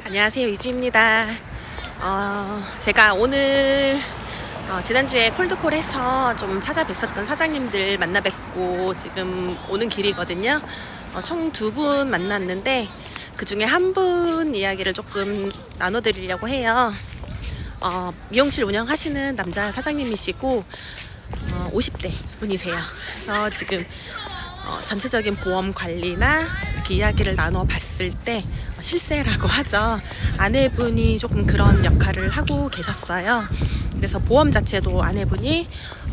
안녕하세요, 이주입니다. 제가 오늘 지난주에 콜드콜 해서 좀 찾아뵀었던 사장님들 만나 뵙고 지금 오는 길이거든요. 총 2분 만났는데 그 중에 한 분 이야기를 조금 나눠드리려고 해요. 미용실 운영하시는 남자 사장님이시고 50대 분이세요. 그래서 지금 전체적인 보험 관리나 이렇게 이야기를 나눠봤을 때 실세라고 하죠. 아내분이 조금 그런 역할을 하고 계셨어요. 그래서 보험 자체도 아내분이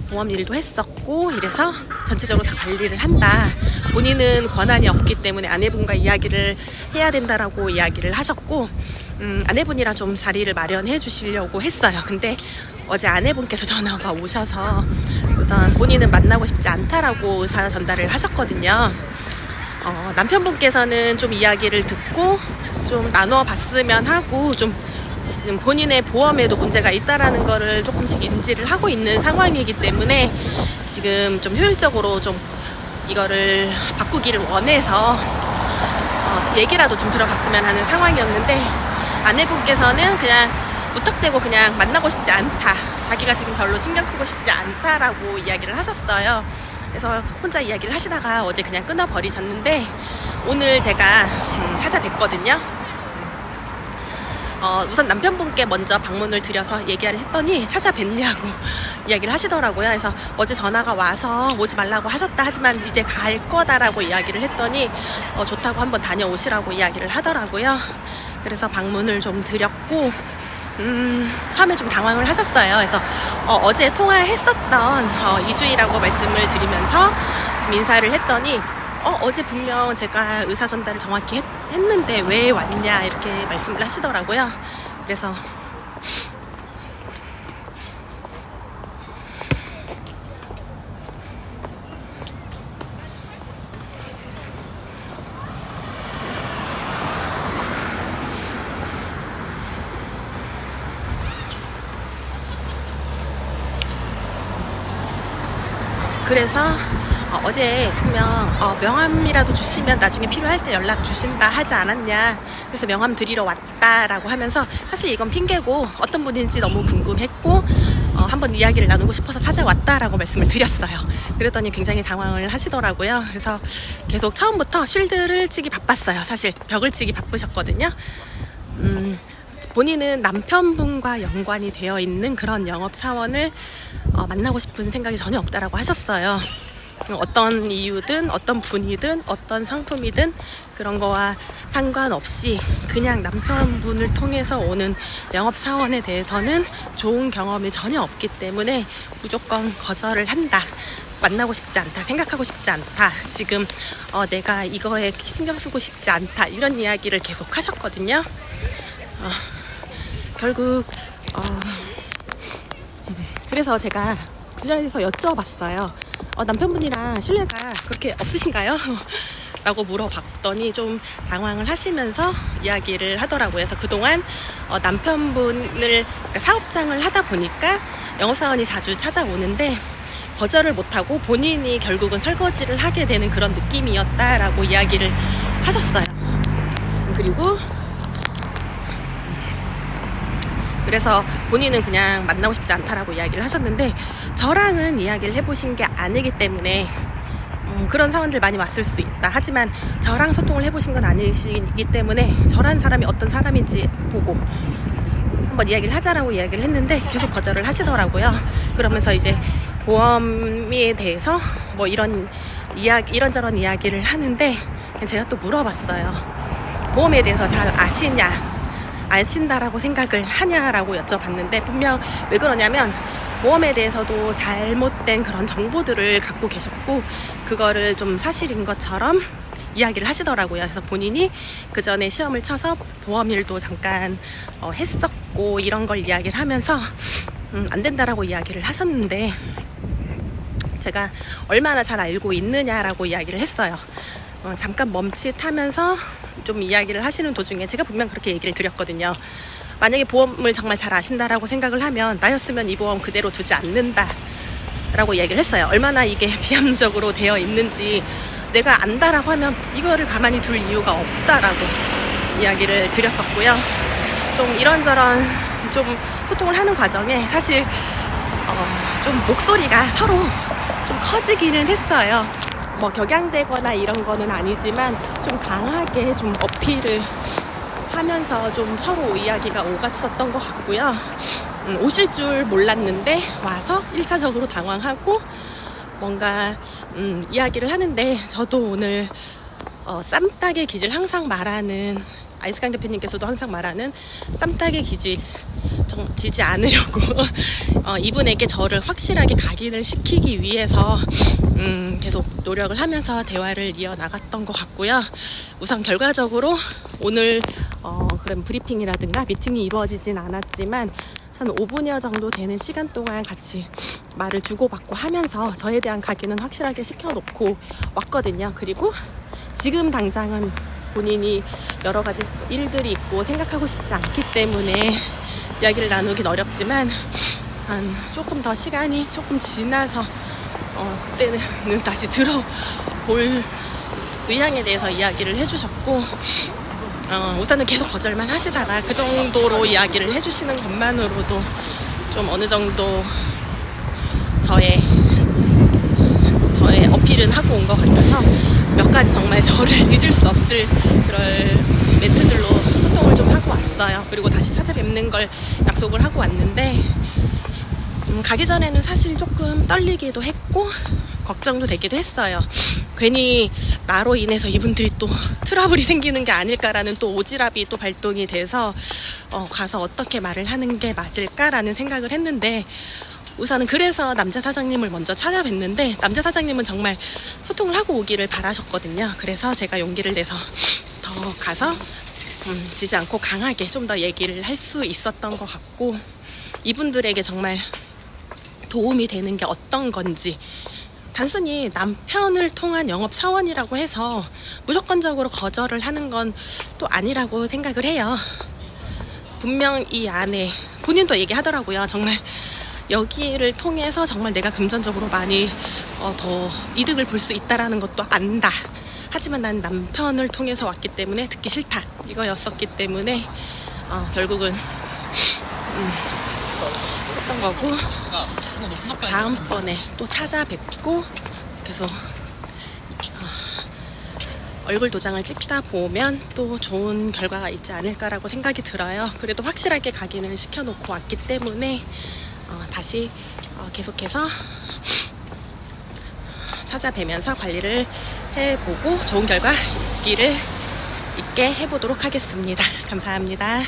보험 일도 했었고 이래서 전체적으로 다 관리를 한다. 본인은 권한이 없기 때문에 아내분과 이야기를 해야 된다라고 이야기를 하셨고 아내분이랑 좀 자리를 마련해 주시려고 했어요. 근데 어제 아내분께서 전화가 오셔서 우선 본인은 만나고 싶지 않다라고 의사 전달을 하셨거든요. 남편분께서는 좀 이야기를 듣고 좀 나눠봤으면 하고 좀 지금 본인의 보험에도 문제가 있다라는 거를 조금씩 인지를 하고 있는 상황이기 때문에 지금 좀 효율적으로 좀 이거를 바꾸기를 원해서 얘기라도 좀 들어봤으면 하는 상황이었는데 아내분께서는 그냥 무턱대고 그냥 만나고 싶지 않다. 자기가 지금 별로 신경 쓰고 싶지 않다라고 이야기를 하셨어요. 그래서 혼자 이야기를 하시다가 어제 그냥 끊어버리셨는데 오늘 제가 찾아뵀거든요. 우선 남편분께 먼저 방문을 드려서 얘기를 했더니 찾아뵙냐고 이야기를 하시더라고요. 그래서 어제 전화가 와서 오지 말라고 하셨다 하지만 이제 갈 거다라고 이야기를 했더니 좋다고 한번 다녀오시라고 이야기를 하더라고요. 그래서 방문을 좀 드렸고 처음에 좀 당황을 하셨어요. 그래서 어제 통화했었던 이주희라고 말씀을 드리면서 좀 인사를 했더니 어제 분명 제가 의사 전달을 정확히 했는데 왜 왔냐 이렇게 말씀을 하시더라고요. 그래서 어제 분명 명함이라도 주시면 나중에 필요할 때 연락 주신다 하지 않았냐. 그래서 명함 드리러 왔다라고 하면서 사실 이건 핑계고 어떤 분인지 너무 궁금했고 한번 이야기를 나누고 싶어서 찾아왔다라고 말씀을 드렸어요. 그랬더니 굉장히 당황을 하시더라고요. 그래서 계속 처음부터 쉴드를 치기 바빴어요. 사실 벽을 치기 바쁘셨거든요. 본인은 남편분과 연관이 되어 있는 그런 영업사원을 만나고 싶은 생각이 전혀 없다라고 하셨어요. 어떤 이유든 어떤 분이든 어떤 상품이든 그런 거와 상관없이 그냥 남편분을 통해서 오는 영업사원에 대해서는 좋은 경험이 전혀 없기 때문에 무조건 거절을 한다. 만나고 싶지 않다. 생각하고 싶지 않다. 지금 내가 이거에 신경 쓰고 싶지 않다. 이런 이야기를 계속 하셨거든요. 결국 그래서 제가 그 자리에서 여쭤봤어요. 남편분이랑 신뢰가 그렇게 없으신가요? 라고 물어봤더니 좀 당황을 하시면서 이야기를 하더라고요. 그래서 그동안 남편분을 그러니까 사업장을 하다 보니까 영업사원이 자주 찾아오는데 거절을 못하고 본인이 결국은 설거지를 하게 되는 그런 느낌이었다라고 이야기를 하셨어요. 그래서 본인은 그냥 만나고 싶지 않다라고 이야기를 하셨는데 저랑은 이야기를 해보신 게 아니기 때문에 그런 상황들 많이 왔을 수 있다. 하지만 저랑 소통을 해보신 건 아니시기 때문에 저란 사람이 어떤 사람인지 보고 한번 이야기를 하자라고 이야기를 했는데 계속 거절을 하시더라고요. 그러면서 이제 보험에 대해서 뭐 이런저런 이야기를 하는데 제가 또 물어봤어요. 보험에 대해서 잘 아신다라고 생각을 하냐라고 여쭤봤는데 분명 왜 그러냐면 보험에 대해서도 잘못된 그런 정보들을 갖고 계셨고 그거를 좀 사실인 것처럼 이야기를 하시더라고요. 그래서 본인이 그 전에 시험을 쳐서 보험 일도 잠깐 했었고 이런 걸 이야기를 하면서 안 된다라고 이야기를 하셨는데 제가 얼마나 잘 알고 있느냐라고 이야기를 했어요. 잠깐 멈칫하면서 좀 이야기를 하시는 도중에 제가 분명 그렇게 얘기를 드렸거든요. 만약에 보험을 정말 잘 아신다라고 생각을 하면 나였으면 이 보험 그대로 두지 않는다 라고 이야기를 했어요. 얼마나 이게 비합리적으로 되어 있는지 내가 안다라고 하면 이거를 가만히 둘 이유가 없다라고 이야기를 드렸었고요. 좀 이런저런 좀 소통을 하는 과정에 사실 좀 목소리가 서로 좀 커지기는 했어요. 뭐 격양되거나 이런 거는 아니지만 좀 강하게 좀 어필을 하면서 좀 서로 이야기가 오갔었던 것 같고요. 오실 줄 몰랐는데 와서 1차적으로 당황하고 뭔가 이야기를 하는데, 저도 오늘 쌈딱의 기질 항상 말하는, 아이스강 대표님께서도 항상 말하는 쌈딱의 기질 지지 않으려고 이분에게 저를 확실하게 각인을 시키기 위해서 계속 노력을 하면서 대화를 이어나갔던 것 같고요. 우선 결과적으로 오늘 그런 브리핑이라든가 미팅이 이루어지진 않았지만 한 5분여 정도 되는 시간 동안 같이 말을 주고받고 하면서 저에 대한 각인은 확실하게 시켜놓고 왔거든요. 그리고 지금 당장은 본인이 여러 가지 일들이 있고 생각하고 싶지 않기 때문에 이야기를 나누긴 어렵지만 한 조금 더 시간이 조금 지나서 그때는 다시 들어볼 의향에 대해서 이야기를 해주셨고, 우선은 계속 거절만 하시다가 그 정도로 이야기를 해주시는 것만으로도 좀 어느 정도 저의 어필은 하고 온 것 같아서 몇 가지 정말 저를 잊을 수 없을 그런 멘트들로 소통을 좀 하고 왔어요. 그리고 다시 찾아뵙는 걸 약속을 하고 왔는데 가기 전에는 사실 조금 떨리기도 했고 걱정도 되기도 했어요. 괜히 나로 인해서 이분들이 또 트러블이 생기는 게 아닐까라는 또 오지랖이 또 발동이 돼서 가서 어떻게 말을 하는 게 맞을까라는 생각을 했는데, 우선은 그래서 남자 사장님을 먼저 찾아뵀는데 남자 사장님은 정말 소통을 하고 오기를 바라셨거든요. 그래서 제가 용기를 내서 더 가서 지지 않고 강하게 좀 더 얘기를 할 수 있었던 것 같고, 이분들에게 정말 도움이 되는 게 어떤 건지, 단순히 남편을 통한 영업 사원이라고 해서 무조건적으로 거절을 하는 건 또 아니라고 생각을 해요. 분명 이 안에 본인도 얘기하더라고요. 정말 여기를 통해서 정말 내가 금전적으로 많이 더 이득을 볼 수 있다라는 것도 안다. 하지만 난 남편을 통해서 왔기 때문에 듣기 싫다. 이거였었기 때문에 결국은 했던 거고, 다음번에 또 찾아뵙고 계속 얼굴 도장을 찍다 보면 또 좋은 결과가 있지 않을까라고 생각이 들어요. 그래도 확실하게 각인을 시켜놓고 왔기 때문에 다시 계속해서 찾아뵈면서 관리를 해보고 좋은 결과 있기를 있게 해보도록 하겠습니다. 감사합니다.